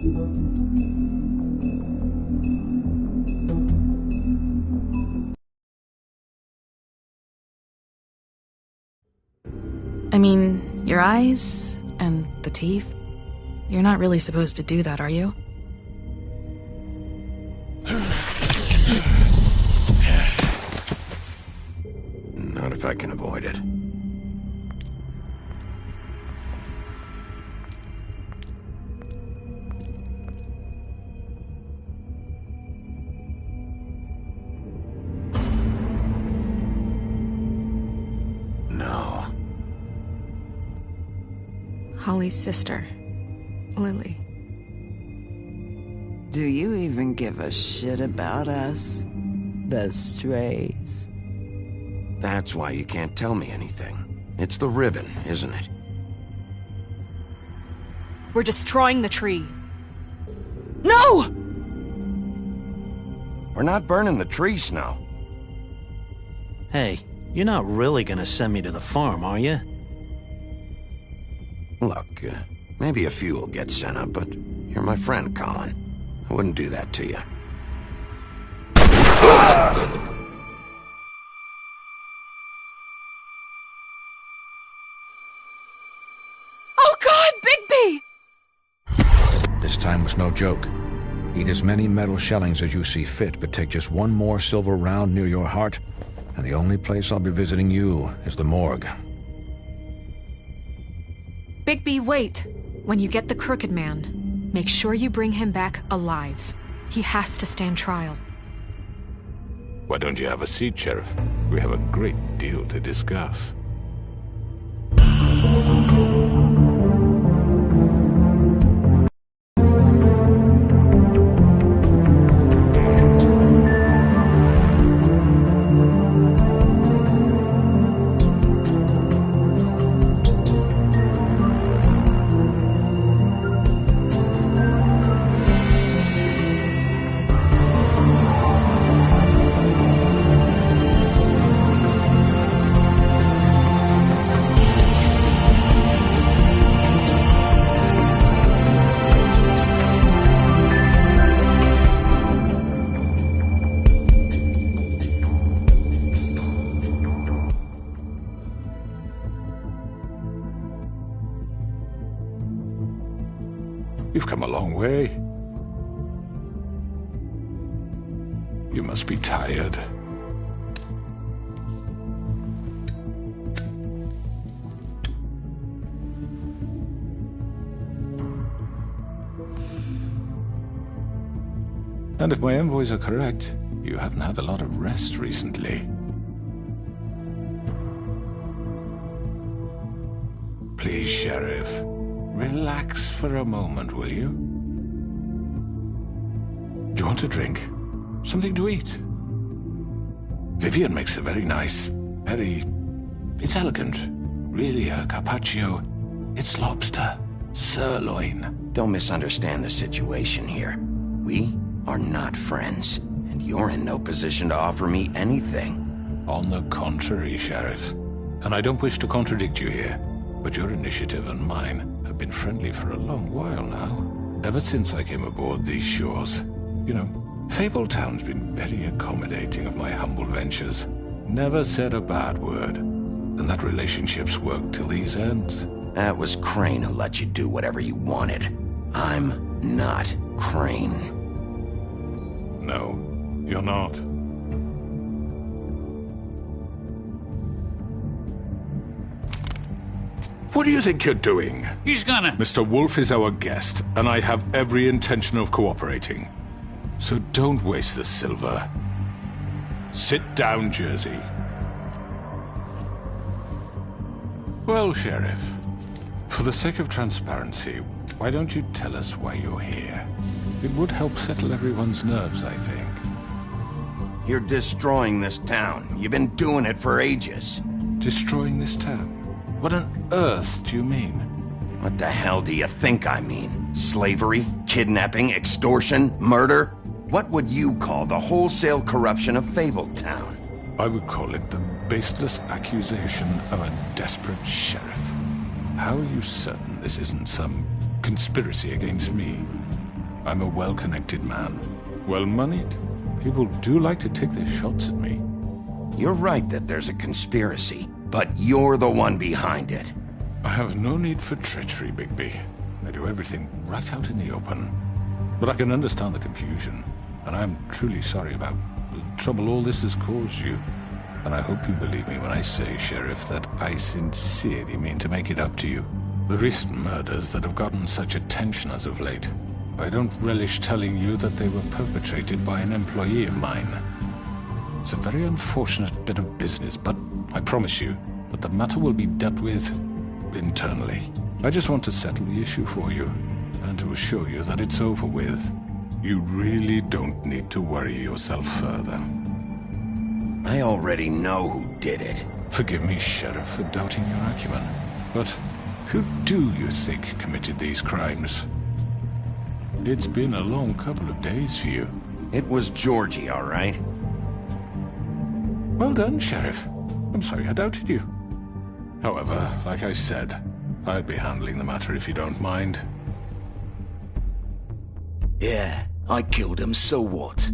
I mean, your eyes and the teeth. You're not really supposed to do that, are you? Not if I can avoid it. No. Holly's sister, Lily. Do you even give a shit about us? The strays? That's why you can't tell me anything. It's the ribbon, isn't it? We're destroying the tree. No! We're not burning the tree, Snow. Hey, you're not really gonna send me to the farm, are you? Look, maybe a few will get sent up, but you're my friend, Colin. I wouldn't do that to you. Oh God, Bigby! This time was no joke. Eat as many metal shellings as you see fit, but take just one more silver round near your heart, and the only place I'll be visiting you is the morgue. Bigby, wait. When you get the Crooked Man, make sure you bring him back alive. He has to stand trial. Why don't you have a seat, Sheriff? We have a great deal to discuss. You've come a long way. You must be tired. And if my envoys are correct, you haven't had a lot of rest recently. Please, Sheriff. Relax for a moment, will you? Do you want a drink? Something to eat? Vivian makes a very nice, it's elegant. Really a carpaccio. It's lobster, sirloin. Don't misunderstand the situation here. We are not friends, and you're in no position to offer me anything. On the contrary, Sheriff. And I don't wish to contradict you here, but your initiative and mine have been friendly for a long while now. Ever since I came aboard these shores. You know, Fabletown's been very accommodating of my humble ventures. Never said a bad word. And that relationship's worked till these ends. That was Crane who let you do whatever you wanted. I'm not Crane. No, you're not. What do you think you're doing? He's gonna... Mr. Wolf is our guest, and I have every intention of cooperating. So don't waste the silver. Sit down, Jersey. Well, Sheriff, for the sake of transparency, why don't you tell us why you're here? It would help settle everyone's nerves, I think. You're destroying this town. You've been doing it for ages. Destroying this town? What on earth do you mean? What the hell do you think I mean? Slavery? Kidnapping? Extortion? Murder? What would you call the wholesale corruption of Fabletown? I would call it the baseless accusation of a desperate sheriff. How are you certain this isn't some conspiracy against me? I'm a well-connected man. Well-moneyed. People do like to take their shots at me. You're right that there's a conspiracy, but you're the one behind it. I have no need for treachery, Bigby. I do everything right out in the open. But I can understand the confusion, and I'm truly sorry about the trouble all this has caused you. And I hope you believe me when I say, Sheriff, that I sincerely mean to make it up to you. The recent murders that have gotten such attention as of late, I don't relish telling you that they were perpetrated by an employee of mine. It's a very unfortunate bit of business, but I promise you that the matter will be dealt with internally. I just want to settle the issue for you, and to assure you that it's over with. You really don't need to worry yourself further. I already know who did it. Forgive me, Sheriff, for doubting your acumen, but who do you think committed these crimes? It's been a long couple of days for you. It was Georgie, all right? Well done, Sheriff. I'm sorry I doubted you. However, like I said, I'd be handling the matter if you don't mind. Yeah, I killed him, so what?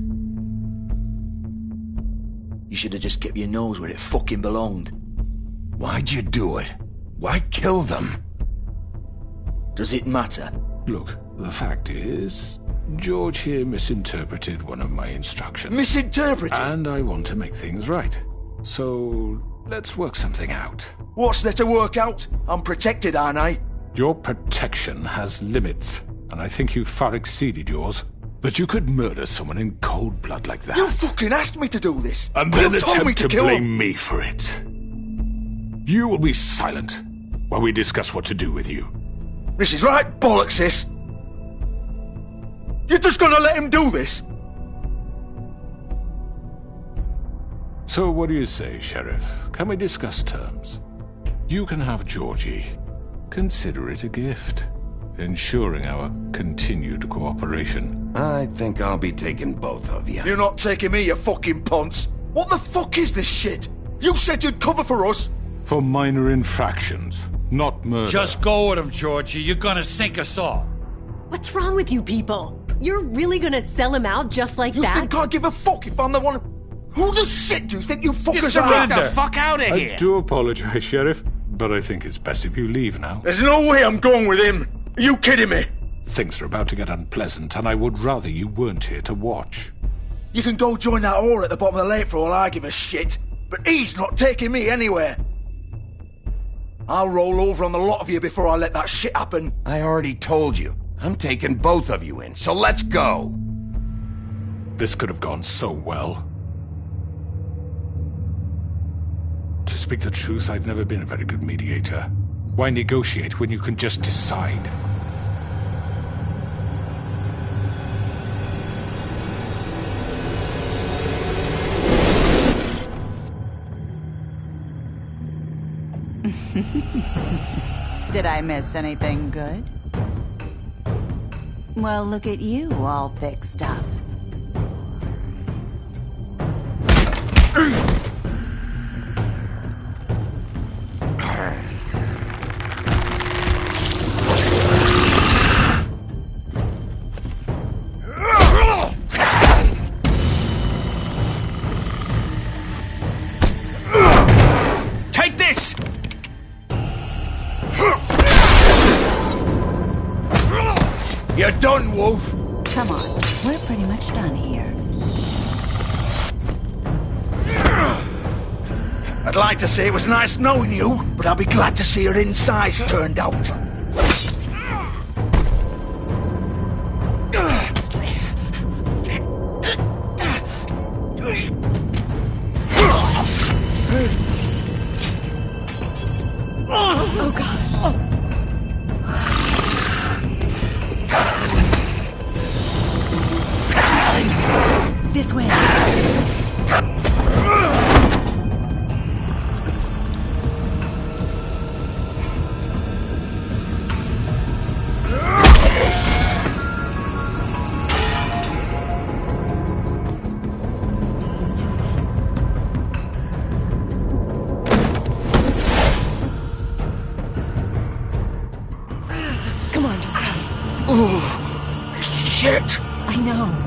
You should have just kept your nose where it fucking belonged. Why'd you do it? Why kill them? Does it matter? Look, the fact is, George here misinterpreted one of my instructions. Misinterpreted? And I want to make things right. So, let's work something out. What's there to work out? I'm protected, aren't I? Your protection has limits, and I think you've far exceeded yours. That you could murder someone in cold blood like that. You fucking asked me to do this! And then you told me attempt to kill blame him. me for it. You will be silent while we discuss what to do with you. This is right bollocks, this! You're just gonna let him do this? So what do you say, Sheriff? Can we discuss terms? You can have Georgie. Consider it a gift, ensuring our continued cooperation. I think I'll be taking both of you. You're not taking me, you fucking ponce! What the fuck is this shit? You said you'd cover for us! For minor infractions, not murder. Just go with him, Georgie. You're gonna sink us all. What's wrong with you people? You're really gonna sell him out just like You that? think I give a fuck if I'm the one... Who the shit do you think you fuckers are? surrender. Get the fuck out of I here! do apologize, Sheriff, but I think it's best if you leave now. There's no way I'm going with him! Are you kidding me? Things are about to get unpleasant, and I would rather you weren't here to watch. You can go join that whore at the bottom of the lake for all I give a shit, but he's not taking me anywhere. I'll roll over on the lot of you before I let that shit happen. I already told you. I'm taking both of you in, so let's go. This could have gone so well. To speak the truth, I've never been a very good mediator. Why negotiate when you can just decide? Did I miss anything good? Well, look at you, all fixed up. Take this! You're done, Wolf! Come on, we're pretty much done here. I'd like to say it was nice knowing you, but I'll be glad to see your insides turned out. Oh, God. This way. Come on, George. Oh, shit! Shit! I know.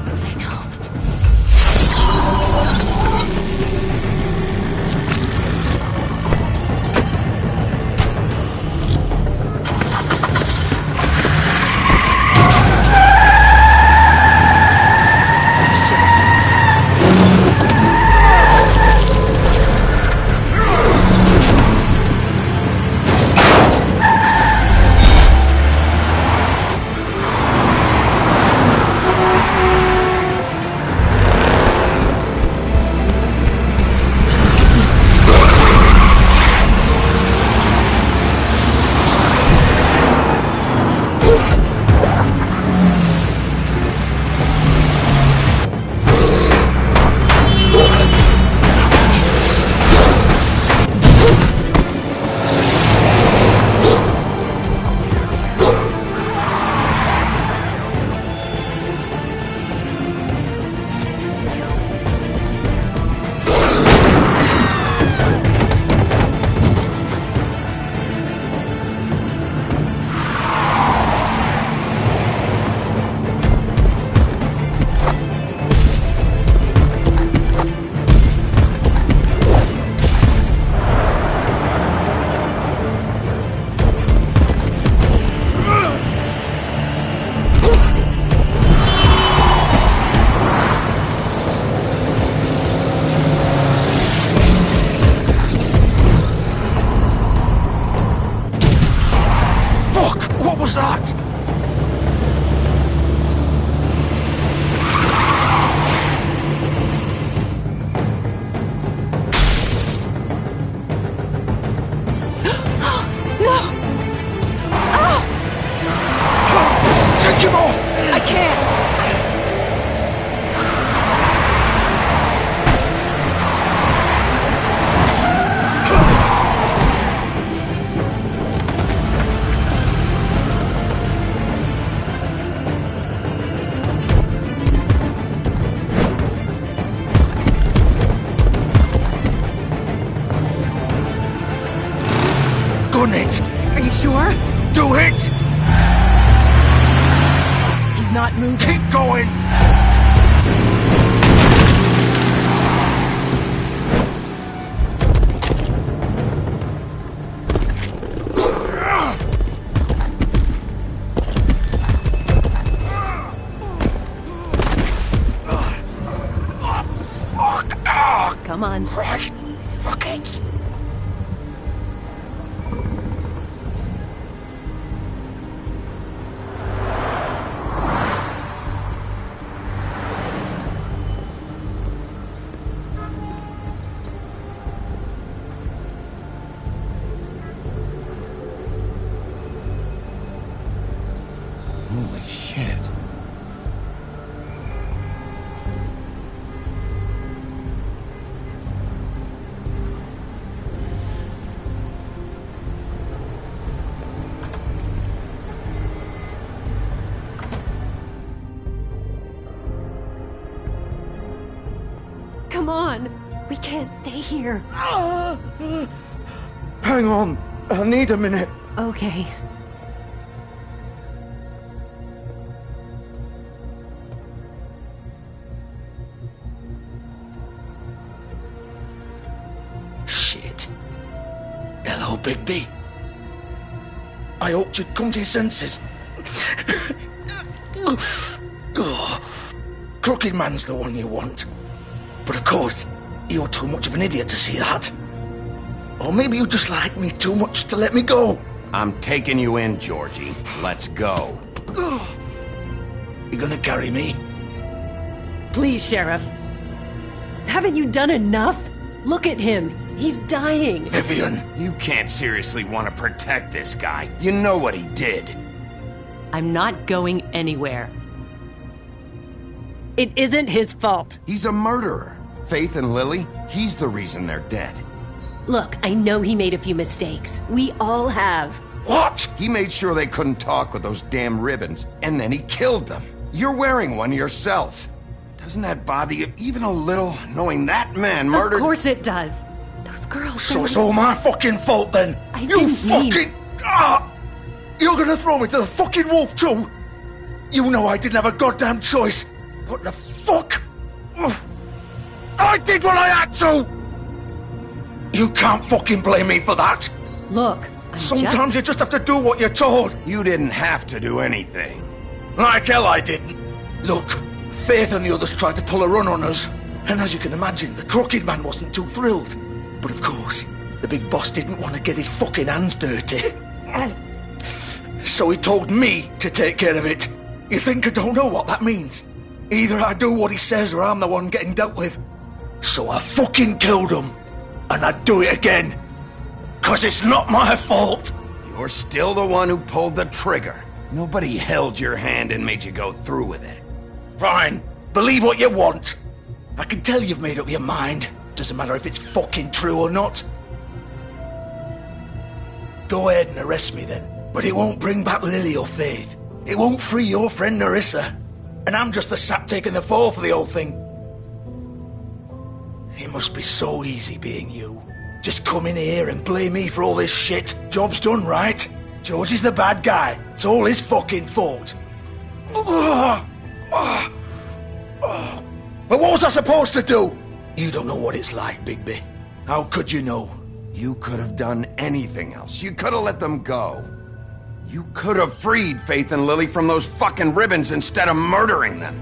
Gun it! Are you sure? Do it! He's not moving. Keep going! Come on. Right. Fuck it. Holy shit. Come on. We can't stay here. Hang on. I need a minute. Okay. Shit. Hello, Bigby. I hoped you'd come to your senses. Crooked Man's the one you want. But of course, you're too much of an idiot to see that. Or maybe you just like me too much to let me go. I'm taking you in, Georgie. Let's go. You gonna carry me? Please, Sheriff. Haven't you done enough? Look at him. He's dying. Vivian. You can't seriously want to protect this guy. You know what he did. I'm not going anywhere. It isn't his fault. He's a murderer. Faith and Lily, he's the reason they're dead. Look, I know he made a few mistakes. We all have. What? He made sure they couldn't talk with those damn ribbons, and then he killed them. You're wearing one yourself. Doesn't that bother you even a little, knowing that man murdered... Of course it does. Those girls... So it's all my fucking fault then? You fucking... You're gonna throw me to the fucking wolf too? You know I didn't have a goddamn choice. What the fuck? I did what I had to! You can't fucking blame me for that. Look, sometimes you just have to do what you're told. You didn't have to do anything. Like hell I didn't. Look, Faith and the others tried to pull a run on us. And as you can imagine, the Crooked Man wasn't too thrilled. But of course, the big boss didn't want to get his fucking hands dirty. So he told me to take care of it. You think I don't know what that means? Either I do what he says or I'm the one getting dealt with. So I fucking killed him. And I'd do it again. 'Cause it's not my fault. You're still the one who pulled the trigger. Nobody held your hand and made you go through with it. Fine. Believe what you want. I can tell you've made up your mind. Doesn't matter if it's fucking true or not. Go ahead and arrest me then. But it won't bring back Lily or Faith. It won't free your friend Nerissa. And I'm just the sap taking the fall for the whole thing. It must be so easy being you. Just come in here and blame me for all this shit. Job's done, right? George is the bad guy. It's all his fucking fault. But what was I supposed to do? You don't know what it's like, Bigby. How could you know? You could have done anything else. You could have let them go. You could have freed Faith and Lily from those fucking ribbons instead of murdering them.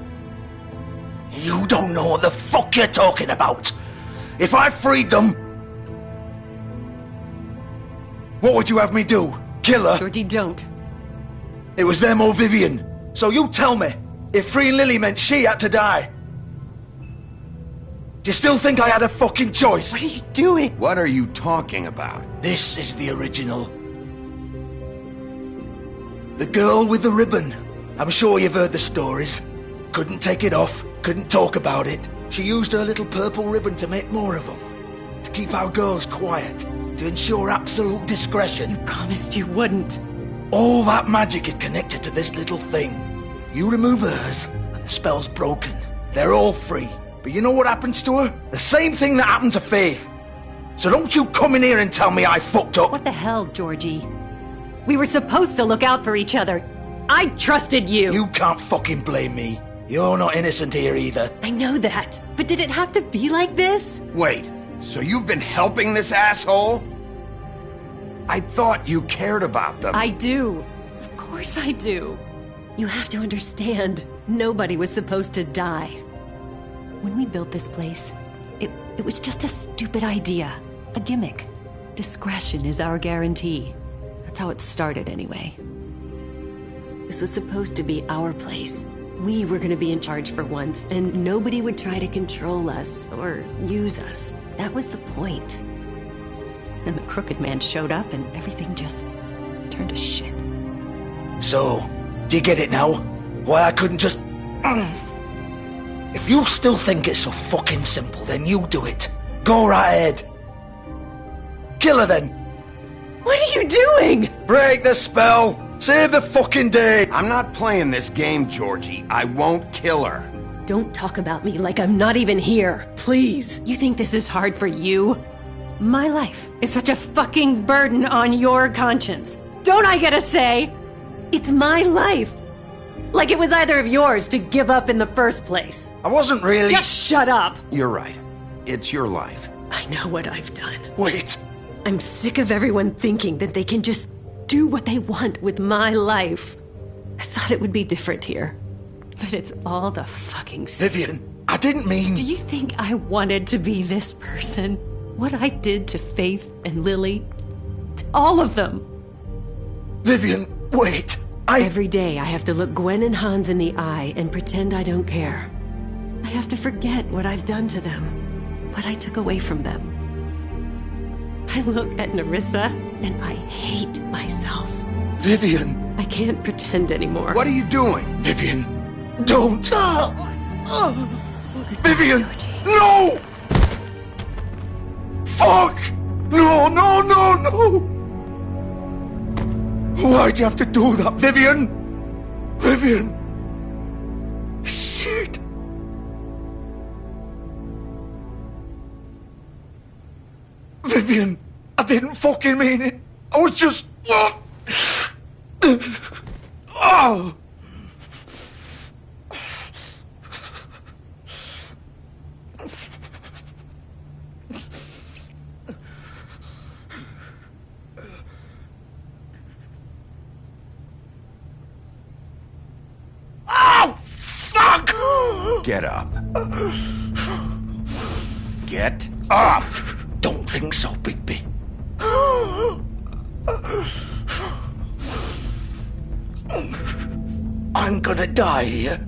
You don't know what the fuck you're talking about. If I freed them... What would you have me do? Kill her? Georgie, don't. It was them or Vivian. So you tell me, if freeing Lily meant she had to die, do you still think I had a fucking choice? What are you doing? What are you talking about? This is the original. The girl with the ribbon. I'm sure you've heard the stories. Couldn't take it off, couldn't talk about it. She used her little purple ribbon to make more of them. To keep our girls quiet. To ensure absolute discretion. You promised you wouldn't. All that magic is connected to this little thing. You remove hers, and the spell's broken. They're all free. But you know what happens to her? The same thing that happened to Faith. So don't you come in here and tell me I fucked up. What the hell, Georgie? We were supposed to look out for each other. I trusted you. You can't fucking blame me. You're not innocent here either. I know that. But did it have to be like this? Wait, so you've been helping this asshole? I thought you cared about them. I do. Of course I do. You have to understand, nobody was supposed to die. When we built this place, it was just a stupid idea. A gimmick. Discretion is our guarantee. That's how it started anyway. This was supposed to be our place. We were going to be in charge for once, and nobody would try to control us or use us. That was the point. Then the Crooked Man showed up and everything just turned to shit. So, do you get it now? Why I couldn't just... If you still think it's so fucking simple, then you do it. Go right ahead. Kill her then. What are you doing? Break the spell. Save the fucking day. I'm not playing this game, Georgie. I won't kill her. Don't talk about me like I'm not even here. Please. You think this is hard for you? My life is such a fucking burden on your conscience. Don't I get a say? It's my life. Like it was either of yours to give up in the first place. I wasn't really... Just shut up. You're right. It's your life. I know what I've done. Wait. I'm sick of everyone thinking that they can just do what they want with my life. I thought it would be different here. But it's all the fucking stuff. Vivian, I didn't mean... Do you think I wanted to be this person? What I did to Faith and Lily? To all of them. Vivian, wait. Every day I have to look Gwen and Hans in the eye and pretend I don't care. I have to forget what I've done to them. What I took away from them. I look at Nerissa and I hate myself. Vivian. I can't pretend anymore. What are you doing? Vivian, don't. Vivian, no! Fuck! No, no, no, no! Why'd you have to do that, Vivian? Vivian! Shit! Vivian, I didn't fucking mean it. I was just... Oh! Get up. Get up! Don't think so, Bigby. I'm gonna die here.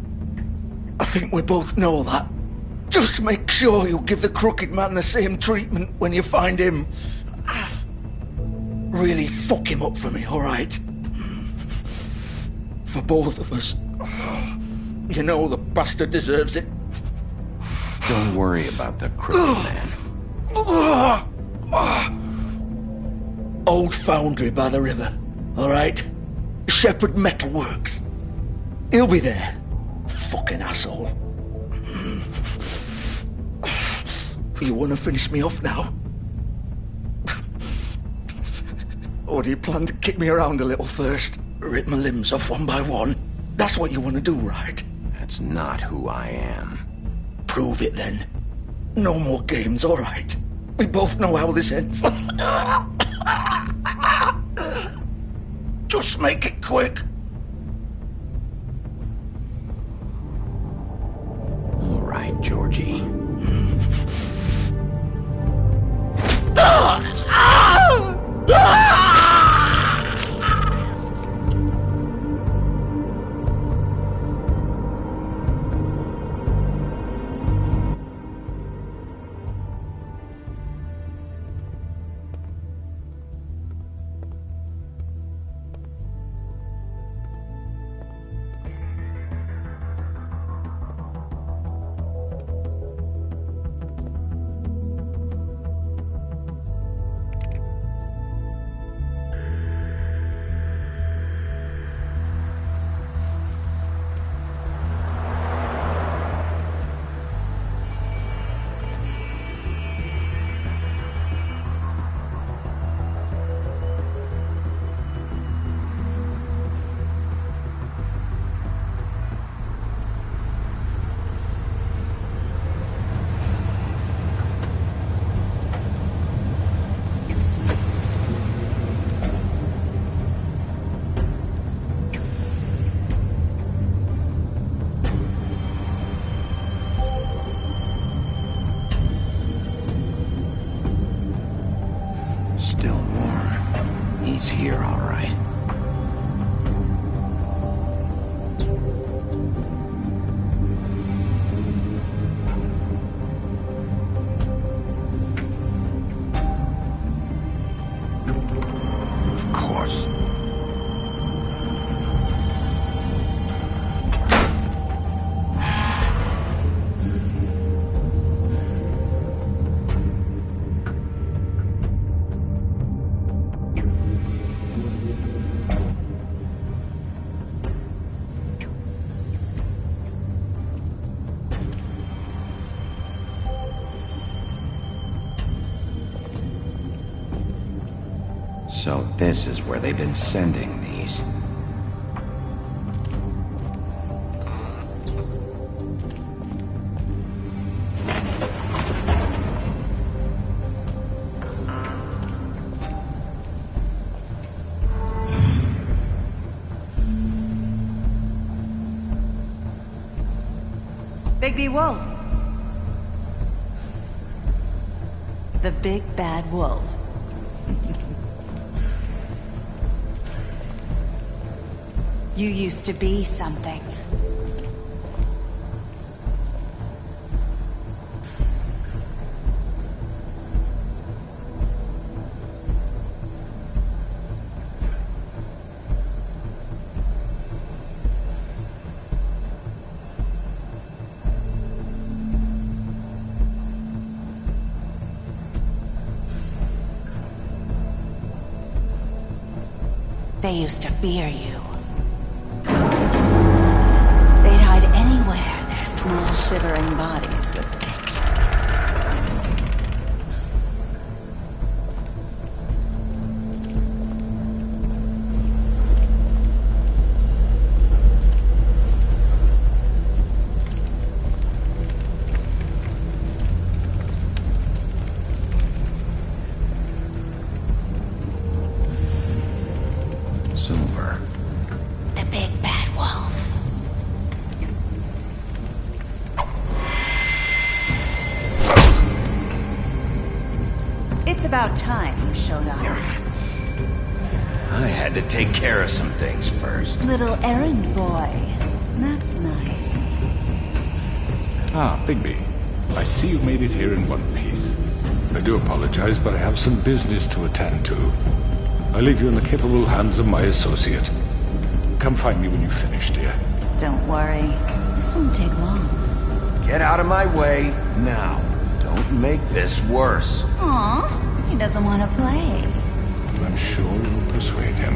I think we both know that. Just make sure you give the crooked man the same treatment when you find him. Really fuck him up for me, alright? For both of us. You know the bastard deserves it. Don't worry about the crooked man. Old foundry by the river, alright? Shepherd Metalworks. He'll be there. Fucking asshole. You want to finish me off now? Or do you plan to kick me around a little first? Rip my limbs off one by one? That's what you want to do, right? That's not who I am. Prove it then. No more games, all right? We both know how this ends. Just make it quick. All right, Georgie. He's here, all right. Of course. So this is where they've been sending these. Bigby Wolf. The big bad wolf. You used to be something. They used to fear you. They'd hide anywhere their small, shivering bodies would fit. Silver. The big bad wolf. about time you showed up. I had to take care of some things first. Little errand boy. That's nice. Ah, Bigby. I see you made it here in one piece. I do apologize, but I have some business to attend to. I leave you in the capable hands of my associate. Come find me when you finish, dear. Don't worry. This won't take long. Get out of my way now. Don't make this worse. Aw, he doesn't want to play. I'm sure you'll persuade him.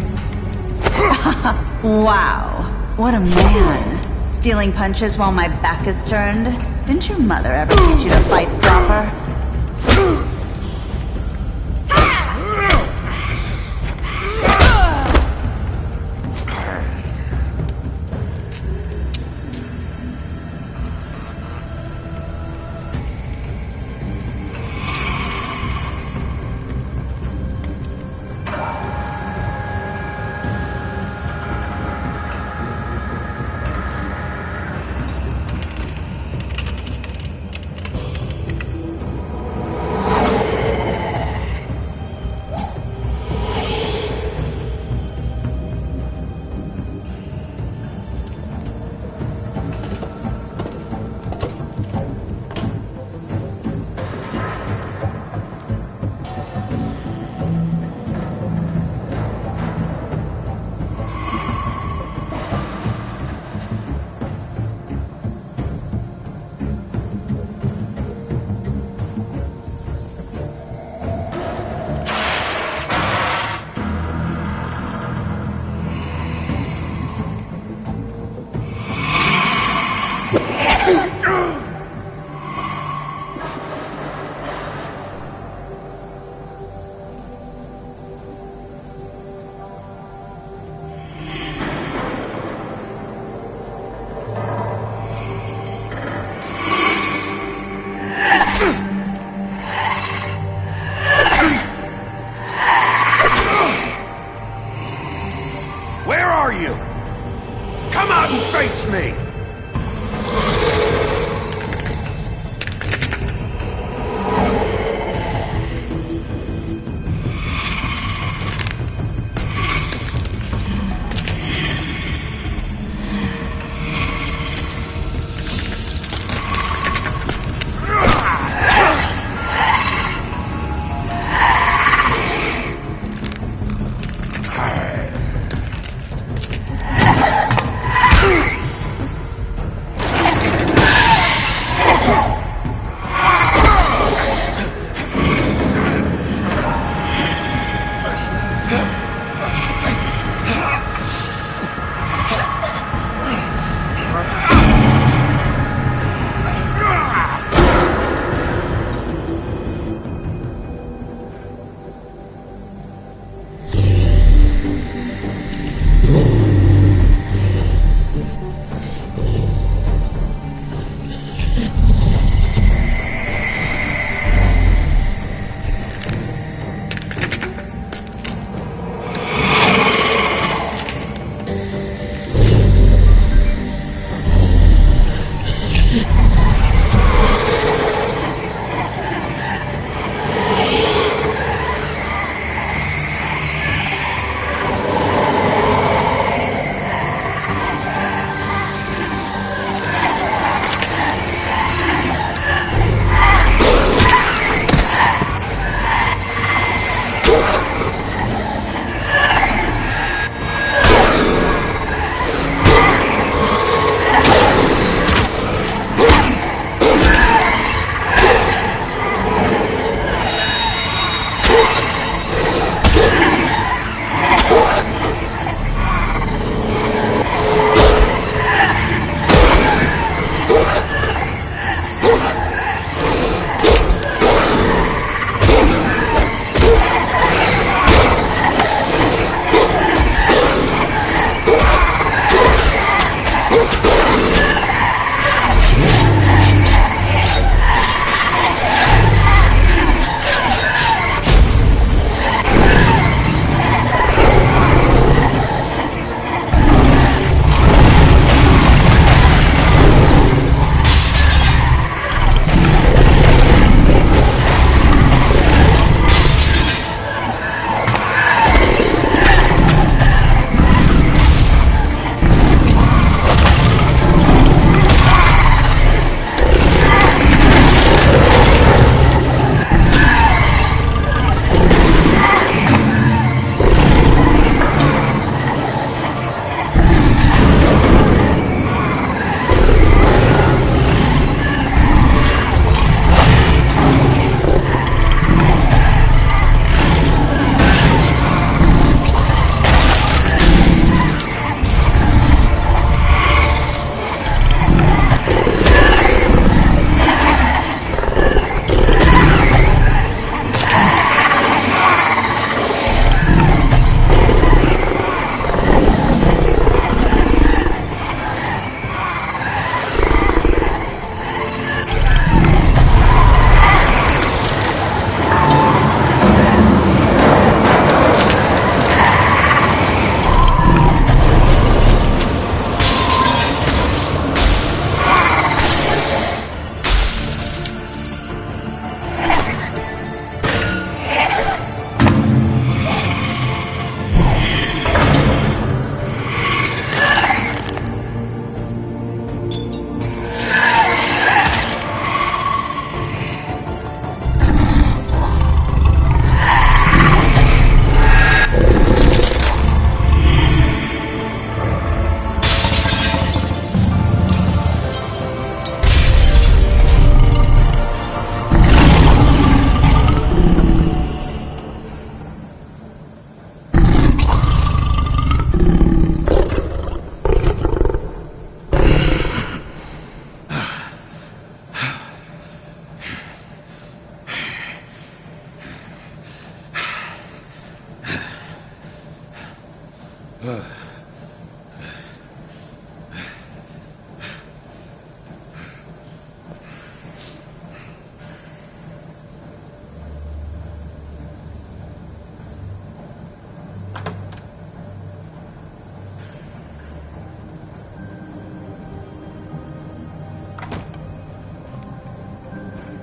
Wow, what a man. Stealing punches while my back is turned? Didn't your mother ever teach you to fight proper?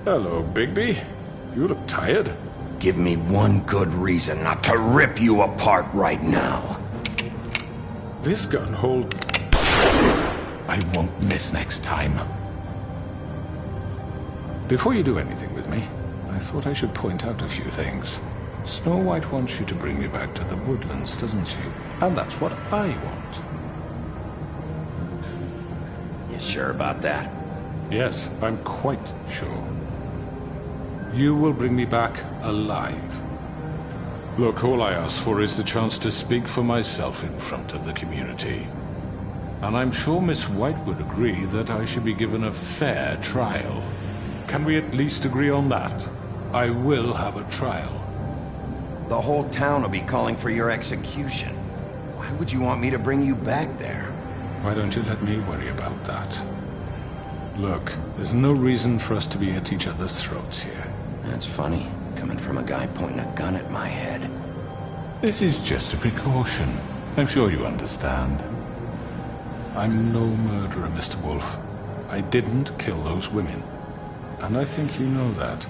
Hello, Bigby. You look tired. Give me one good reason not to rip you apart right now. This gun hold... I won't miss next time. Before you do anything with me, I thought I should point out a few things. Snow White wants you to bring me back to the woodlands, doesn't she? And that's what I want. You sure about that? Yes, I'm quite sure. You will bring me back alive. Look, all I ask for is the chance to speak for myself in front of the community. And I'm sure Miss White would agree that I should be given a fair trial. Can we at least agree on that? I will have a trial. The whole town will be calling for your execution. Why would you want me to bring you back there? Why don't you let me worry about that? Look, there's no reason for us to be at each other's throats here. That's funny, coming from a guy pointing a gun at my head. This is just a precaution. I'm sure you understand. I'm no murderer, Mr. Wolf. I didn't kill those women. And I think you know that.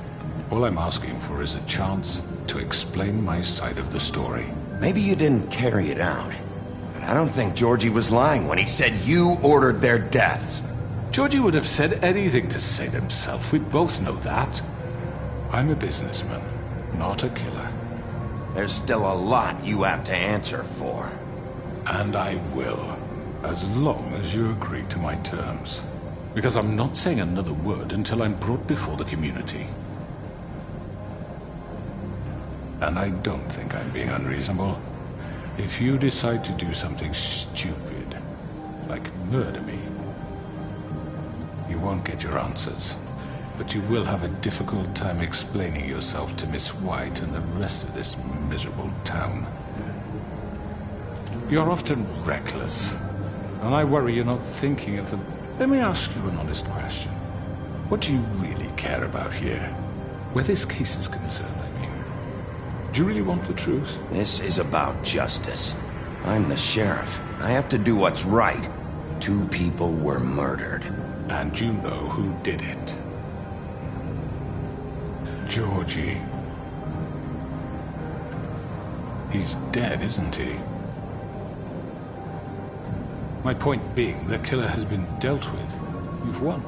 All I'm asking for is a chance to explain my side of the story. Maybe you didn't carry it out, but I don't think Georgie was lying when he said you ordered their deaths. Georgie would have said anything to save himself. We both know that. I'm a businessman, not a killer. There's still a lot you have to answer for. And I will, as long as you agree to my terms. Because I'm not saying another word until I'm brought before the community. And I don't think I'm being unreasonable. If you decide to do something stupid, like murder me, you won't get your answers. But you will have a difficult time explaining yourself to Miss White and the rest of this miserable town. You're often reckless, and I worry you're not thinking of the... Let me ask you an honest question. What do you really care about here? Where this case is concerned, I mean. Do you really want the truth? This is about justice. I'm the sheriff. I have to do what's right. 2 people were murdered. And you know who did it. Georgie. He's dead, isn't he? My point being, the killer has been dealt with. You've won.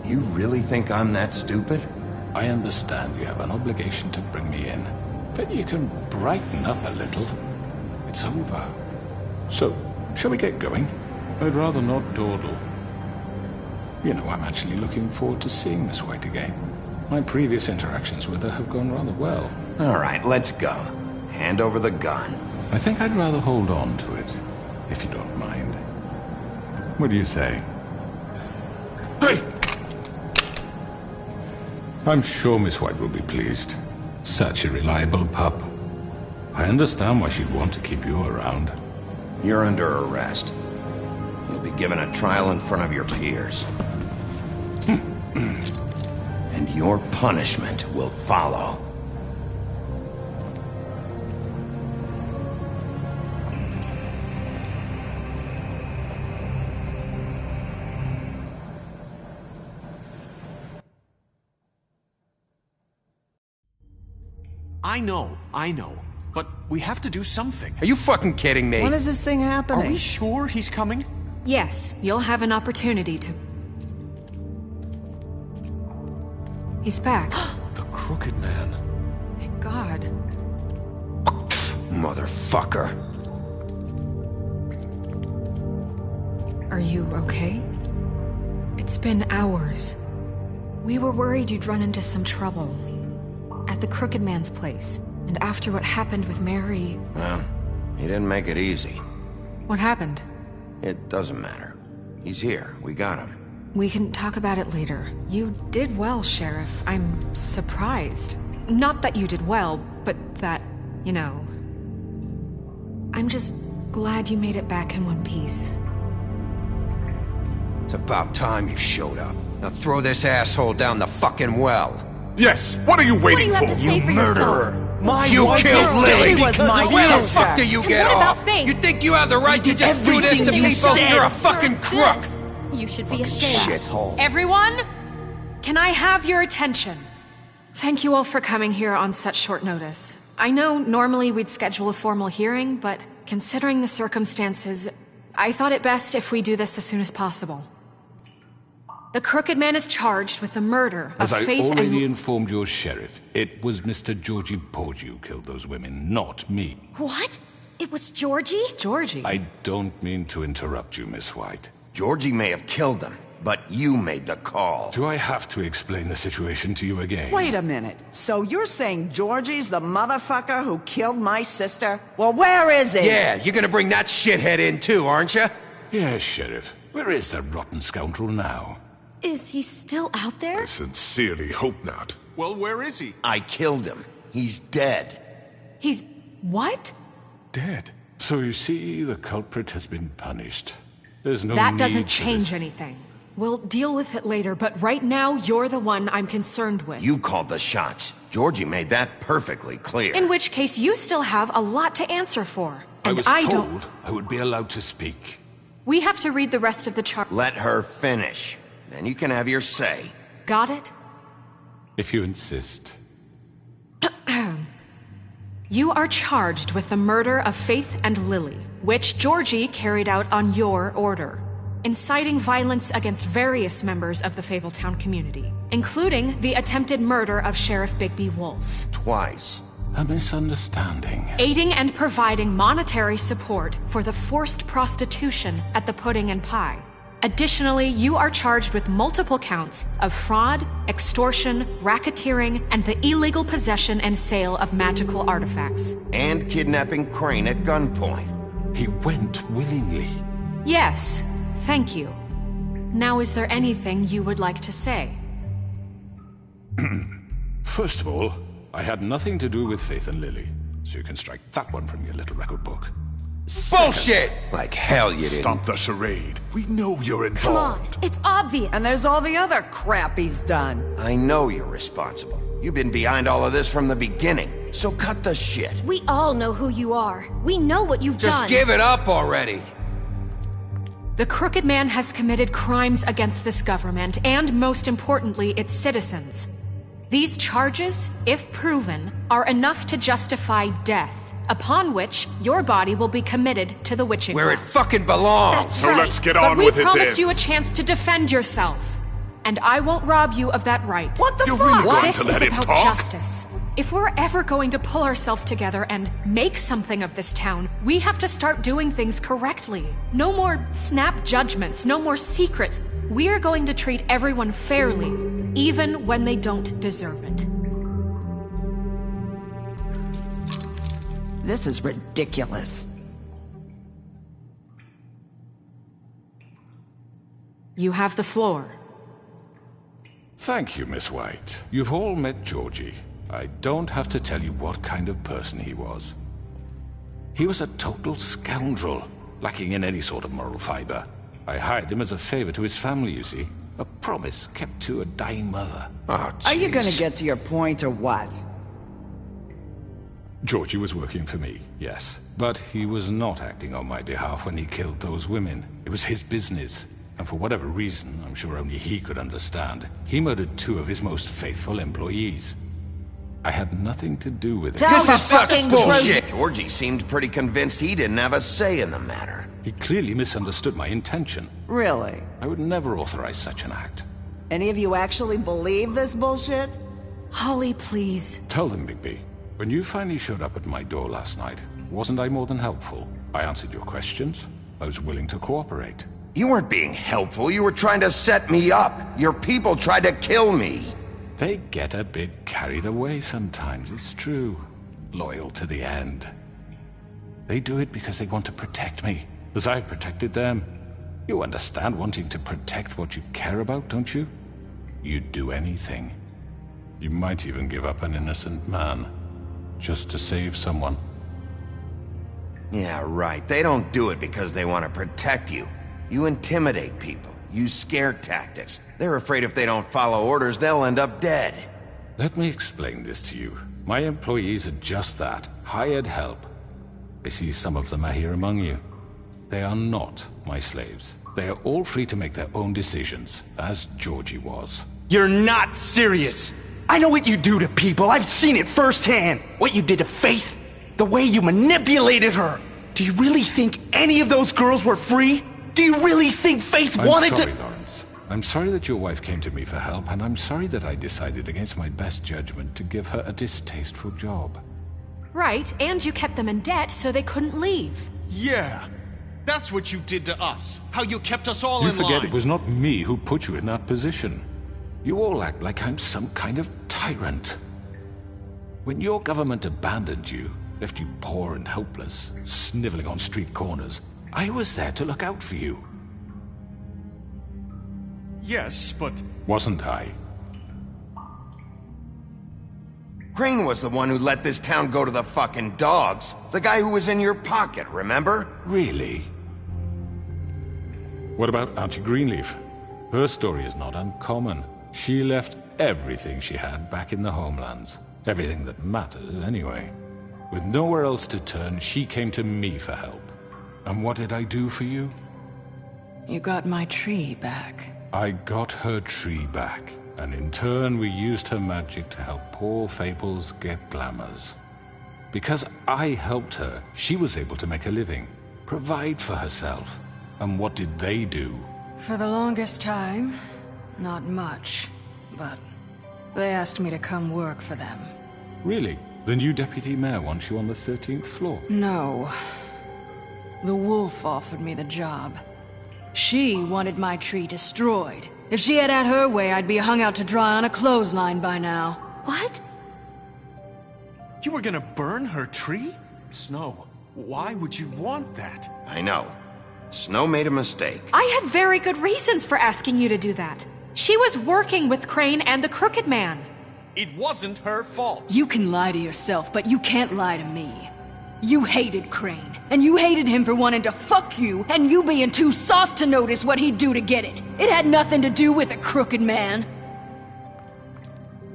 You really think I'm that stupid? I understand you have an obligation to bring me in, but you can brighten up a little. It's over. So, shall we get going? I'd rather not dawdle. You know, I'm actually looking forward to seeing Miss White again. My previous interactions with her have gone rather well. All right, let's go. Hand over the gun. I think I'd rather hold on to it, if you don't mind. What do you say? Hey! I'm sure Miss White will be pleased. Such a reliable pup. I understand why she'd want to keep you around. You're under arrest. You'll be given a trial in front of your peers. And your punishment will follow. I know. But we have to do something. Are you fucking kidding me? When is this thing happening? Are we sure he's coming? Yes, you'll have an opportunity to... He's back. The Crooked Man. Thank God. Motherfucker. Are you okay? It's been hours. We were worried you'd run into some trouble. At the Crooked Man's place. And after what happened with Mary... Well, he didn't make it easy. What happened? It doesn't matter. He's here. We got him. We can talk about it later. You did well, Sheriff. I'm surprised. Not that you did well, but that, you know... I'm just glad you made it back in one piece. It's about time you showed up. Now throw this asshole down the fucking well. Yes, what are you waiting for? You murderer! You killed Lily! Was my Where the sister. fuck do you get off? You think you have the right to just do this to people? You're a fucking crook! You should be ashamed. Shithole. Everyone, can I have your attention? Thank you all for coming here on such short notice. I know normally we'd schedule a formal hearing, but considering the circumstances, I thought it best if we do this as soon as possible. The Crooked Man is charged with the murder of Faith and... As I already informed your sheriff, it was Mr. Georgie Porgy who killed those women, not me. What? It was Georgie? Georgie? I don't mean to interrupt you, Miss White. Georgie may have killed them, but you made the call. Do I have to explain the situation to you again? Wait a minute. So you're saying Georgie's the motherfucker who killed my sister? Well, where is he? Yeah, you're gonna bring that shithead in too, aren't you? Yes, Sheriff. Where is that rotten scoundrel now? Is he still out there? I sincerely hope not. Well, where is he? I killed him. He's dead. He's... what? Dead. So you see, the culprit has been punished. There's no That need doesn't for change this. anything. We'll deal with it later, but right now, you're the one I'm concerned with. You called the shots. Georgie made that perfectly clear. In which case, you still have a lot to answer for. I And was don't... told I would be allowed to speak. We have to read the rest of the chart. Let her finish. Then you can have your say. Got it? If you insist. You are charged with the murder of Faith and Lily, which Georgie carried out on your order, inciting violence against various members of the Fabletown community, including the attempted murder of Sheriff Bigby Wolf. Twice. A misunderstanding. Aiding and providing monetary support for the forced prostitution at the Pudding and Pie. Additionally, you are charged with multiple counts of fraud, extortion, racketeering, and the illegal possession and sale of magical artifacts. And kidnapping Crane at gunpoint. He went willingly. Yes, thank you. Now, is there anything you would like to say? First of all, I had nothing to do with Faith and Lily, so you can strike that one from your little record book. Bullshit! Like hell you didn't. Stop the charade. We know you're Come on, involved. it's obvious. And there's all the other crap he's done. I know you're responsible. You've been behind all of this from the beginning. So cut the shit. We all know who you are. We know what you've Just done. give it up already. The Crooked Man has committed crimes against this government and, most importantly, its citizens. These charges, if proven, are enough to justify death, upon which your body will be committed to the witching Where it well. fucking belongs. That's So right. let's get But on we with it promised then. you a chance to defend yourself, and I won't rob you of that right. What the You're fuck? really going This to is let him about talk? justice. If we're ever going to pull ourselves together and make something of this town, we have to start doing things correctly. No more snap judgments, no more secrets. We are going to treat everyone fairly, even when they don't deserve it. This is ridiculous. You have the floor. Thank you, Miss White. You've all met Georgie. I don't have to tell you what kind of person he was. He was a total scoundrel, lacking in any sort of moral fiber. I hired him as a favor to his family, you see. A promise kept to a dying mother. Oh, Are you gonna jeez. get to your point or what? Georgie was working for me, yes. But he was not acting on my behalf when he killed those women. It was his business. And for whatever reason, I'm sure only he could understand, he murdered 2 of his most faithful employees. I had nothing to do with it. Tell the fucking truth. Georgie seemed pretty convinced he didn't have a say in the matter. He clearly misunderstood my intention. Really? I would never authorize such an act. Any of you actually believe this bullshit? Holly, please. Tell them, Bigby. When you finally showed up at my door last night, wasn't I more than helpful? I answered your questions. I was willing to cooperate. You weren't being helpful. You were trying to set me up. Your people tried to kill me. They get a bit carried away sometimes, it's true. Loyal to the end. They do it because they want to protect me, as I protected them. You understand wanting to protect what you care about, don't you? You'd do anything. You might even give up an innocent man, just to save someone. Yeah, right. They don't do it because they want to protect you. You intimidate people, use scare tactics. They're afraid if they don't follow orders, they'll end up dead. Let me explain this to you. My employees are just that, hired help. I see some of them are here among you. They are not my slaves. They are all free to make their own decisions, as Georgie was. You're not serious. I know what you do to people. I've seen it firsthand. What you did to Faith. The way you manipulated her. Do you really think any of those girls were free? Do you really think Faith wanted to... I'm sorry, Lawrence. I'm sorry that your wife came to me for help, and I'm sorry that I decided against my best judgment to give her a distasteful job. Right, and you kept them in debt so they couldn't leave. Yeah. That's what you did to us. How you kept us all You in line. forget it was not me who put you in that position. You all act like I'm some kind of tyrant. When your government abandoned you, left you poor and helpless, sniveling on street corners, I was there to look out for you. Yes, but... Wasn't I? Crane was the one who let this town go to the fucking dogs. The guy who was in your pocket, remember? Really? What about Auntie Greenleaf? Her story is not uncommon. She left everything she had back in the homelands. Everything that matters, anyway. With nowhere else to turn, she came to me for help. And what did I do for you? You got my tree back. I got her tree back, and in turn we used her magic to help poor Fables get glamours. Because I helped her, she was able to make a living, provide for herself. And what did they do? For the longest time, not much, but they asked me to come work for them. Really? The new deputy mayor wants you on the 13th floor? No. The wolf offered me the job. She wanted my tree destroyed. If she had her way, I'd be hung out to dry on a clothesline by now. What? You were gonna burn her tree? Snow, why would you want that? I know. Snow made a mistake. I had very good reasons for asking you to do that. She was working with Crane and the Crooked Man. It wasn't her fault. You can lie to yourself, but you can't lie to me. You hated Crane, and you hated him for wanting to fuck you, and you being too soft to notice what he'd do to get it. It had nothing to do with the Crooked Man.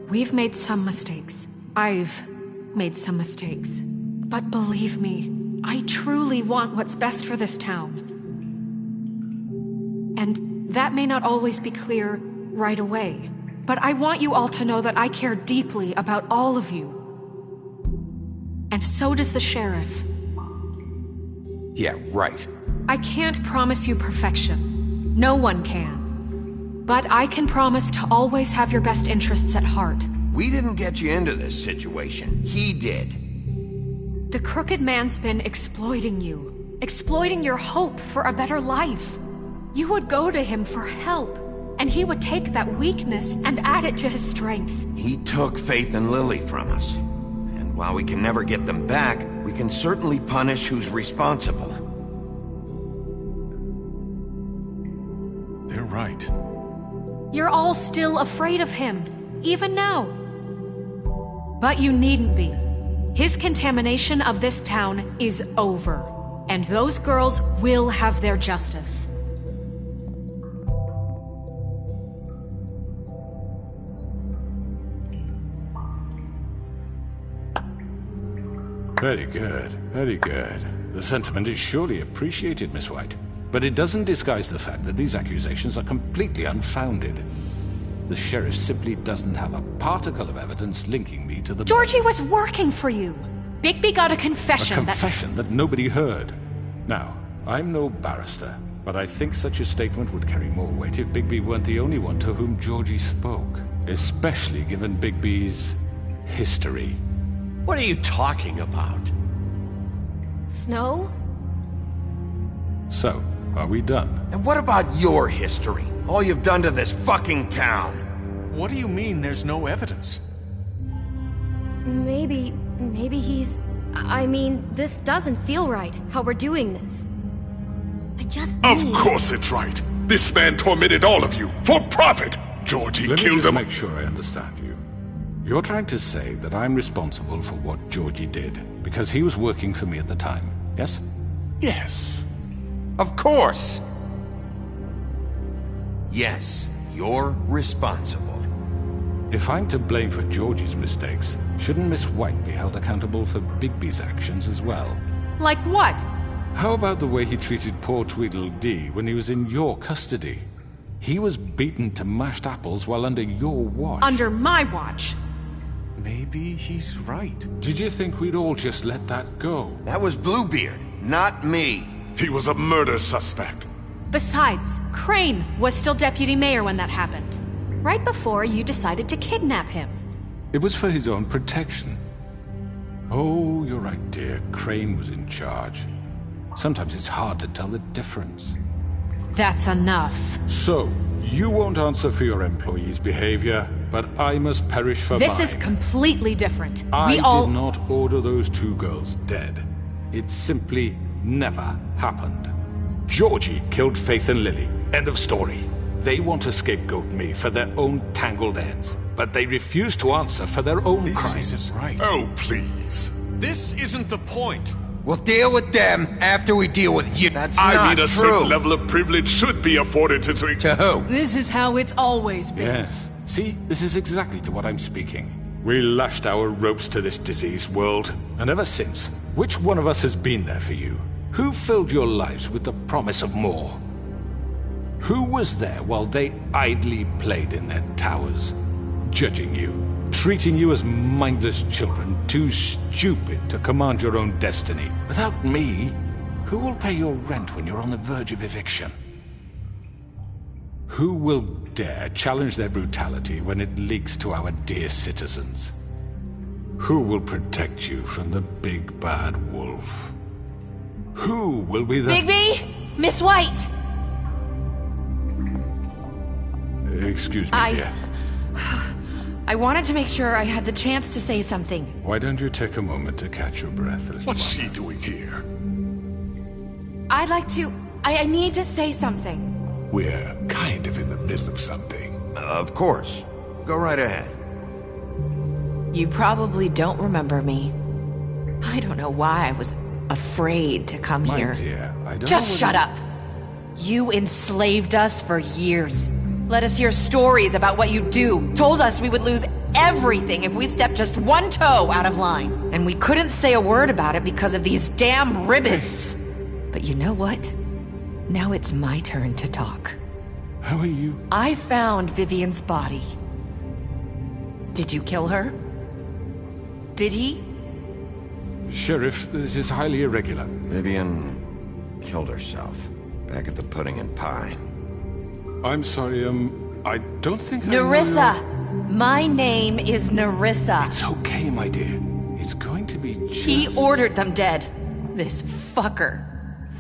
We've made some mistakes. I've made some mistakes. But believe me, I truly want what's best for this town. And that may not always be clear right away. But I want you all to know that I care deeply about all of you. And so does the sheriff. Yeah, right. I can't promise you perfection. No one can. But I can promise to always have your best interests at heart. We didn't get you into this situation. He did. The Crooked Man's been exploiting you. Exploiting your hope for a better life. You would go to him for help. And he would take that weakness and add it to his strength. He took Faith and Lily from us. And while we can never get them back, we can certainly punish who's responsible. They're right. You're all still afraid of him, even now. But you needn't be. His contamination of this town is over. And those girls will have their justice. Very good, very good. The sentiment is surely appreciated, Miss White. But it doesn't disguise the fact that these accusations are completely unfounded. The sheriff simply doesn't have a particle of evidence linking me to the... Georgie was working for you. Bigby got a confession. A confession that nobody heard. Now, I'm no barrister, but I think such a statement would carry more weight if Bigby weren't the only one to whom Georgie spoke. Especially given Bigby's history. What are you talking about? Snow? So, are we done? And what about your history? All you've done to this fucking town? What do you mean there's no evidence? Maybe he's... I mean, this doesn't feel right, how we're doing this. I just Of course it's right. This man tormented all of you, for profit! Georgie killed them. Let me just make sure I understand you. You're trying to say that I'm responsible for what Georgie did, because he was working for me at the time, yes? Yes. Of course! Yes, you're responsible. If I'm to blame for Georgie's mistakes, shouldn't Miss White be held accountable for Bigby's actions as well? Like what? How about the way he treated poor Tweedledee when he was in your custody? He was beaten to mashed apples while under your watch. Under my watch. Maybe he's right. Did you think we'd all just let that go? That was Bluebeard, not me. He was a murder suspect. Besides, Crane was still deputy mayor when that happened. Right before you decided to kidnap him. It was for his own protection. Oh, you're right, dear. Crane was in charge. Sometimes it's hard to tell the difference. That's enough. So, you won't answer for your employees' behavior, but I must perish for mine. This is completely different. I did not order those 2 girls dead. It simply never happened. Georgie killed Faith and Lily. End of story. They want to scapegoat me for their own tangled ends, but they refuse to answer for their own crimes. This isn't right. Oh, please. This isn't the point. We'll deal with them after we deal with you. That's I not mean, a true. certain level of privilege should be afforded to... To who? This is how it's always been. Yes. See, this is exactly to what I'm speaking. We lashed our ropes to this diseased world, and ever since, which one of us has been there for you? Who filled your lives with the promise of more? Who was there while they idly played in their towers, judging you, treating you as mindless children, too stupid to command your own destiny? Without me, who will pay your rent when you're on the verge of eviction? Who will dare challenge their brutality when it leaks to our dear citizens? Who will protect you from the big bad wolf? Who will be the... Bigby! Miss White! Excuse me, dear. I wanted to make sure I had the chance to say something. Why don't you take a moment to catch your breath a little What's longer? she doing here? I'd like to... I need to say something. We're kind of in the middle of something. Of course. Go right ahead. You probably don't remember me. I don't know why I was afraid to come My here. dear, I don't Just know shut up. You enslaved us for years. Let us hear stories about what you do. Told us we would lose everything if we stepped just one toe out of line. And we couldn't say a word about it because of these damn ribbons. But you know what? Now it's my turn to talk. How are you? I found Vivian's body. Did you kill her? Did he? Sheriff, this is highly irregular. Vivian killed herself back at the Pudding and Pie. I'm sorry, I don't think Nerissa! My name is Nerissa. It's okay, my dear. It's going to be just... He ordered them dead. This fucker.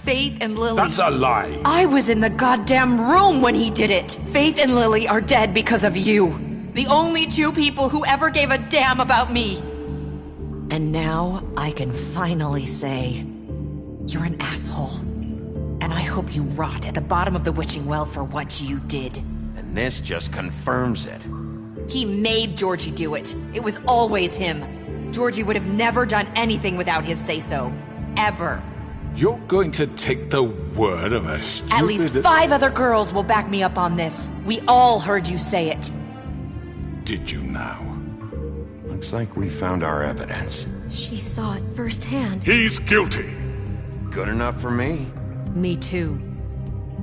Faith and Lily. That's a lie. I was in the goddamn room when he did it. Faith and Lily are dead because of you. The only 2 people who ever gave a damn about me. And now I can finally say, you're an asshole. And I hope you rot at the bottom of the witching well for what you did. And this just confirms it. He made Georgie do it. It was always him. Georgie would have never done anything without his say-so. Ever. You're going to take the word of a stupid... At least 5 other girls will back me up on this. We all heard you say it. Did you now? Looks like we found our evidence. She saw it firsthand. He's guilty. Good enough for me. Me too.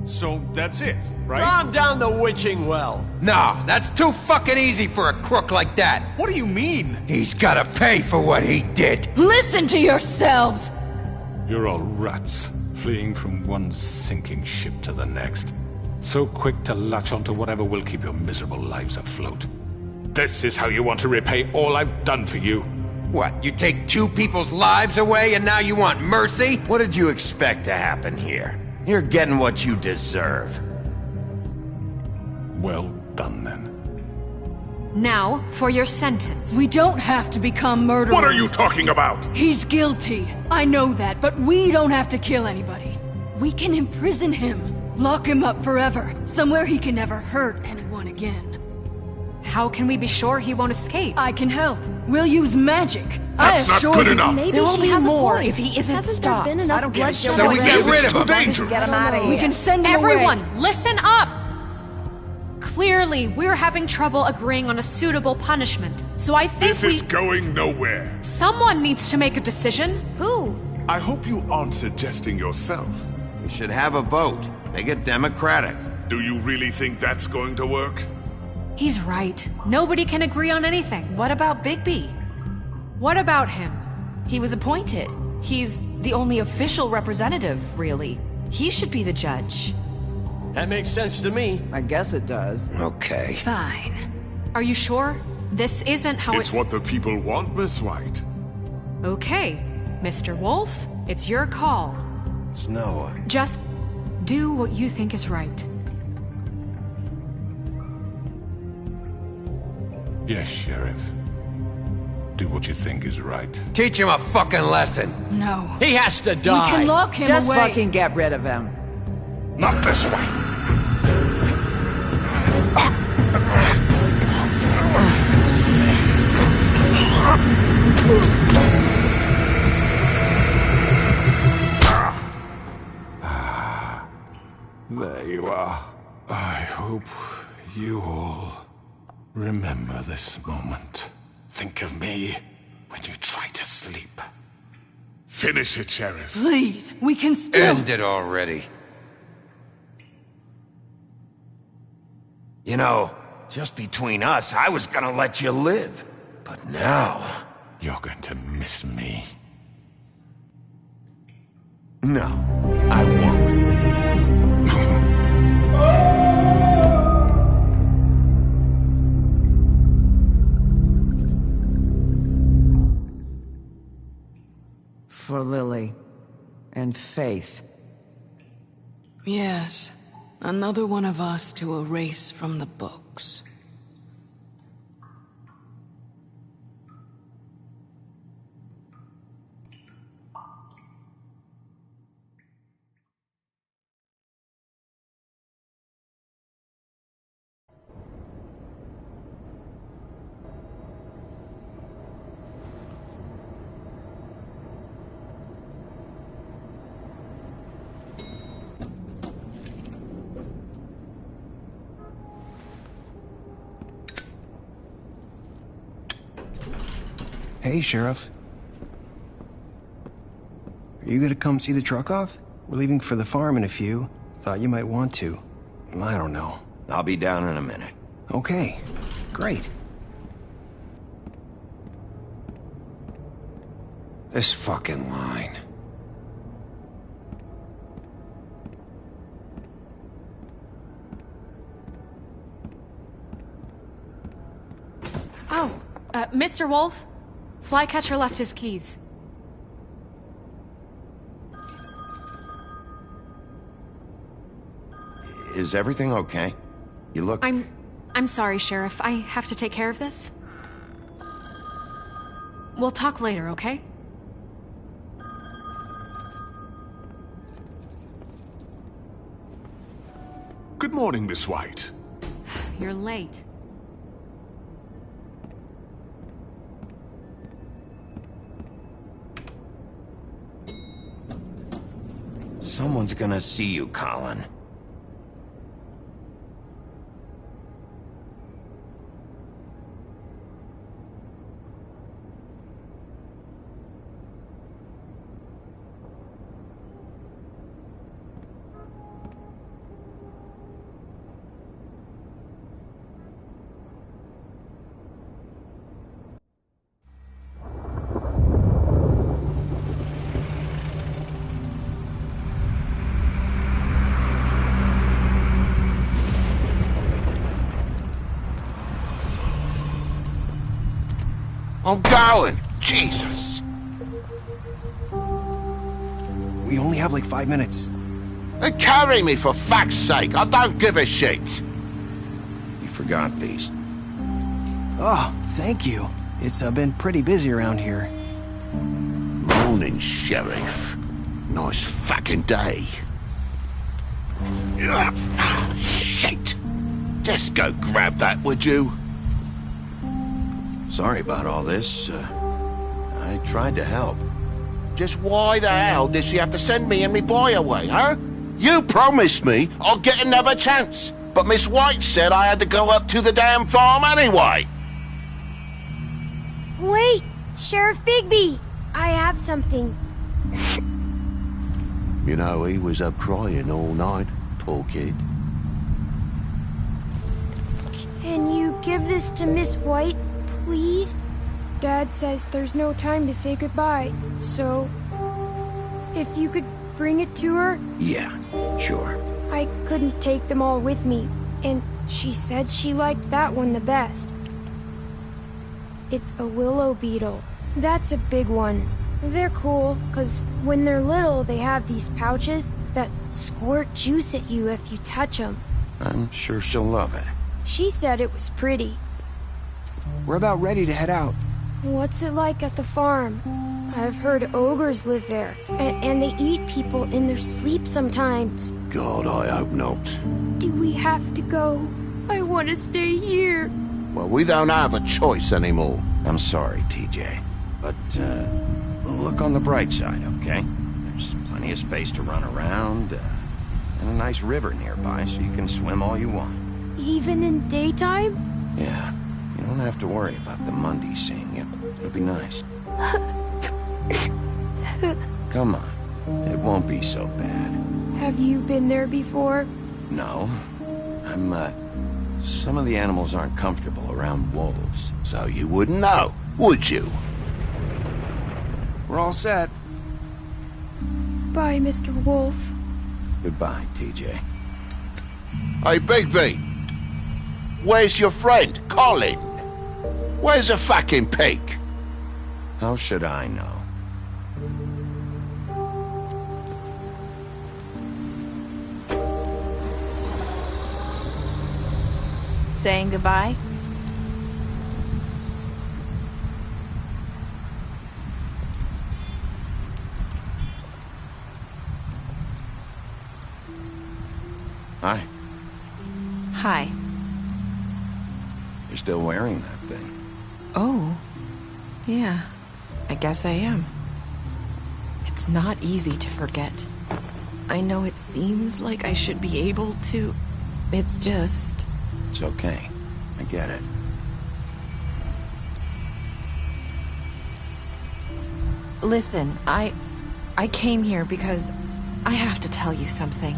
So that's it, right? Calm down the witching well. No, that's too fucking easy for a crook like that. What do you mean? He's gotta pay for what he did. Listen to yourselves! You're all rats, fleeing from one sinking ship to the next. So quick to latch onto whatever will keep your miserable lives afloat. This is how you want to repay all I've done for you. What, you take 2 people's lives away and now you want mercy? What did you expect to happen here? You're getting what you deserve. Well done, then. Now, for your sentence. We don't have to become murderers. What are you talking about? He's guilty. I know that, but we don't have to kill anybody. We can imprison him. Lock him up forever. Somewhere he can never hurt anyone again. How can we be sure he won't escape? I can help. We'll use magic. That's not good enough. Maybe There will she be has more a point. if he isn't Hasn't stopped. there been enough bloodshed So we already? get rid of him. Too dangerous. Get him out of here. We can send him Everyone, away. listen up! Clearly, we're having trouble agreeing on a suitable punishment. So I think This is going nowhere. Someone needs to make a decision. Who? I hope you aren't suggesting yourself. We should have a vote. Make it democratic. Do you really think that's going to work? He's right. Nobody can agree on anything. What about Bigby? What about him? He was appointed. He's the only official representative, really. He should be the judge. That makes sense to me. I guess it does. Okay. Fine. Are you sure? This isn't how It's what the people want, Miss White. Okay, Mr. Wolf, it's your call. Snow. Just do what you think is right. Yes, Sheriff. Do what you think is right. Teach him a fucking lesson. No. He has to die. We can lock him Just away. fucking get rid of him. Not this way. There you are. I hope you all remember this moment. Think of me when you try to sleep. Finish it, Sheriff. Please, we can still... End it already. You know, just between us, I was gonna let you live. But now... You're going to miss me. No, I won't. For Lily. And Faith. Yes. Another one of us to erase from the books. Hey, Sheriff. Are you gonna come see the truck off? We're leaving for the farm in a few. Thought you might want to. I don't know. I'll be down in a minute. Okay, great. This fucking line. Oh, Mr. Wolf? Flycatcher left his keys. Is everything okay? You look... I'm sorry, Sheriff. I have to take care of this. We'll talk later, okay? Good morning, Miss White. You're late. Someone's gonna see you, Colin. I'm going! Jesus! We only have like 5 minutes. Then carry me for fuck's sake! I don't give a shit! You forgot these. Oh, thank you. It's been pretty busy around here. Morning, Sheriff. Nice fucking day. Shit! Just go grab that, would you? Sorry about all this. I tried to help. Just why the hell did she have to send me and me boy away, huh? You promised me I'd get another chance, but Miss White said I had to go up to the damn farm anyway. Wait, Sheriff Bigby, I have something. You know, he was up crying all night, poor kid. Can you give this to Miss White, please? Dad says there's no time to say goodbye, so... if you could bring it to her? Yeah, sure. I couldn't take them all with me, and she said she liked that one the best. It's a willow beetle. That's a big one. They're cool, because when they're little, they have these pouches that squirt juice at you if you touch them. I'm sure she'll love it. She said it was pretty. We're about ready to head out. What's it like at the farm? I've heard ogres live there, and they eat people in their sleep sometimes. God, I hope not. Do we have to go? I want to stay here. Well, we don't have a choice anymore. I'm sorry, TJ, but, look on the bright side, okay? There's plenty of space to run around, and a nice river nearby, so you can swim all you want. Even in daytime? Yeah, you don't have to worry about the Mundy seeing you. It'll be nice. Come on, it won't be so bad. Have you been there before? No, some of the animals aren't comfortable around wolves. So you wouldn't know, would you? We're all set. Bye, Mr. Wolf. Goodbye, TJ. Hey, Bigby! Where's your friend, Colin? Where's the fucking pig? How should I know? Saying goodbye? Hi. Hi. You're still wearing that thing. Oh. Yeah. I guess I am. It's not easy to forget. I know it seems like I should be able to. It's just... It's okay. I get it. Listen, I came here because I have to tell you something.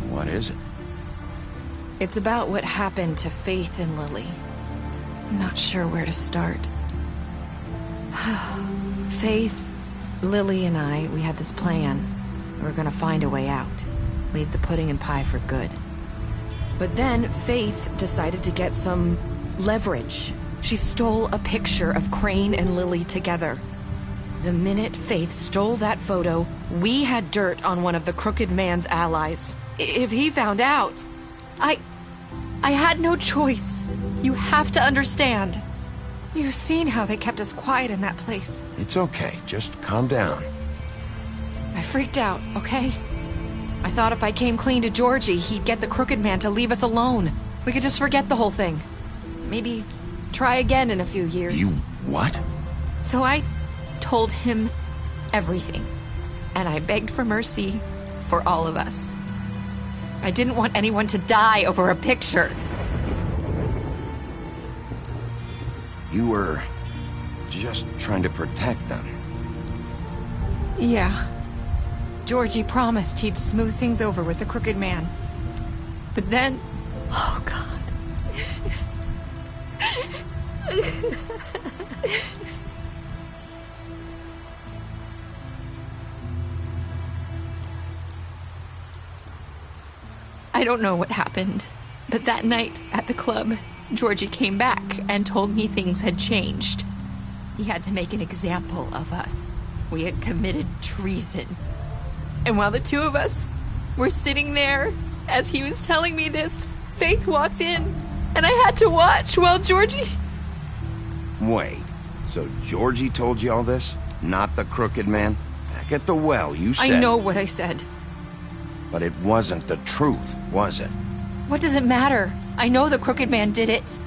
What is it? It's about what happened to Faith and Lily. I'm not sure where to start. Faith, Lily, and I, we had this plan. We were gonna find a way out. Leave the pudding and pie for good. But then Faith decided to get some leverage. She stole a picture of Crane and Lily together. The minute Faith stole that photo, we had dirt on one of the Crooked Man's allies. If he found out, I had no choice. You have to understand. You've seen how they kept us quiet in that place. It's okay. Just calm down. I freaked out, okay? I thought if I came clean to Georgie, he'd get the Crooked Man to leave us alone. We could just forget the whole thing. Maybe try again in a few years. You what? So I told him everything. And I begged for mercy for all of us. I didn't want anyone to die over a picture. You were just trying to protect them. Yeah. Georgie promised he'd smooth things over with the Crooked Man. But then... Oh, God. I don't know what happened, but that night at the club, Georgie came back and told me things had changed. He had to make an example of us. We had committed treason. And while the two of us were sitting there, as he was telling me this, Faith walked in, and I had to watch while Georgie... Wait, so Georgie told you all this? Not the Crooked Man? Back at the well, you said... I know what I said. But it wasn't the truth, was it? What does it matter? I know the Crooked Man did it.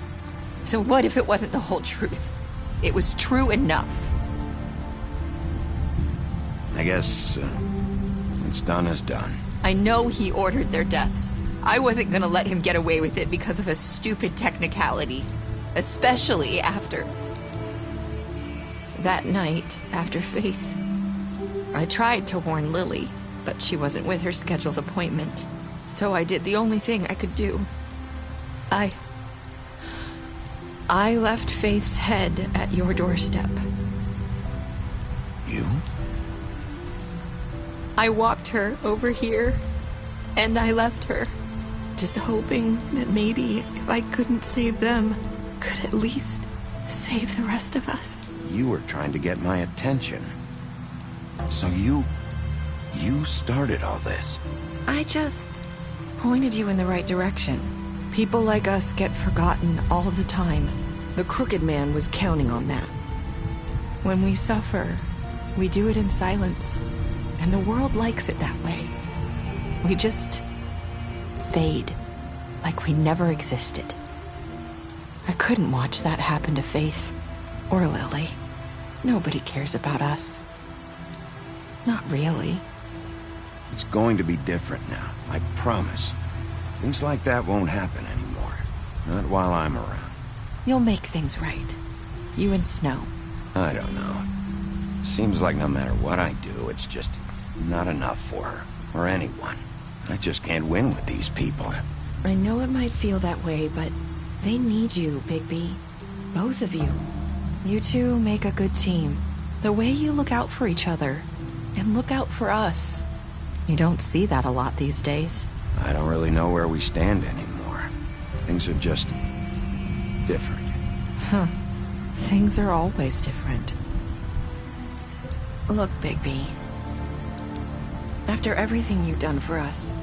So what if it wasn't the whole truth? It was true enough. I guess, what's done is done. I know he ordered their deaths. I wasn't gonna let him get away with it because of a stupid technicality. Especially after... That night, after Faith, I tried to warn Lily, but she wasn't with her scheduled appointment. So I did the only thing I could do. I I left Faith's head at your doorstep. You? I walked her over here, and I left her, just hoping that maybe if I couldn't save them, could at least save the rest of us. You were trying to get my attention. So you started all this. I just pointed you in the right direction. People like us get forgotten all the time. The Crooked Man was counting on that. When we suffer, we do it in silence, and the world likes it that way. We just fade, like we never existed. I couldn't watch that happen to Faith, or Lily. Nobody cares about us. Not really. It's going to be different now, I promise. Things like that won't happen anymore. Not while I'm around. You'll make things right. You and Snow. I don't know. It seems like no matter what I do, it's just not enough for her, or anyone. I just can't win with these people. I know it might feel that way, but they need you, Bigby. Both of you. You two make a good team. The way you look out for each other, and look out for us. You don't see that a lot these days. I don't really know where we stand anymore. Things are just different. Huh. Things are always different. Look, Bigby. After everything you've done for us,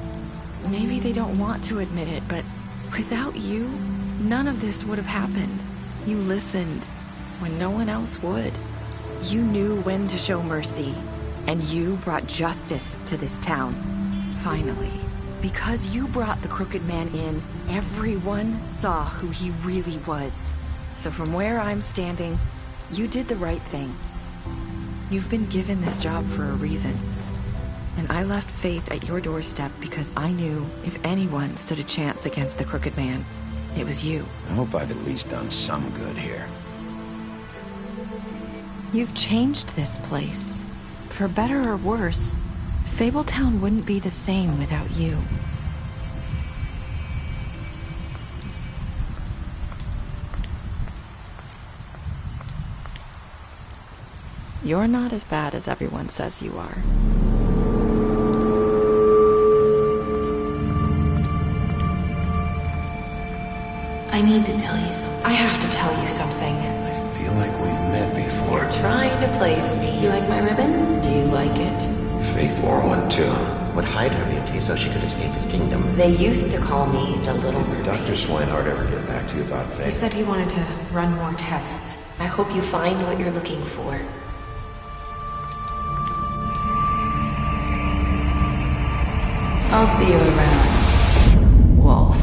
maybe they don't want to admit it, but without you, none of this would have happened. You listened when no one else would. You knew when to show mercy, and you brought justice to this town. Finally. Because you brought the Crooked Man in, everyone saw who he really was. So from where I'm standing, you did the right thing. You've been given this job for a reason. And I left Faith at your doorstep because I knew if anyone stood a chance against the Crooked Man, it was you. I hope I've at least done some good here. You've changed this place. For better or worse, Fabletown wouldn't be the same without you. You're not as bad as everyone says you are. I need to tell you something. I have to tell you something. I feel like we've met before. You're trying to place me. You like my ribbon? Do you like it? Faith wore one too. Would hide her beauty so she could escape his kingdom. They used to call me the Little Did Dr. Swinehart ever get back to you about Faith? He said he wanted to run more tests. I hope you find what you're looking for. I'll see you around, Wolf.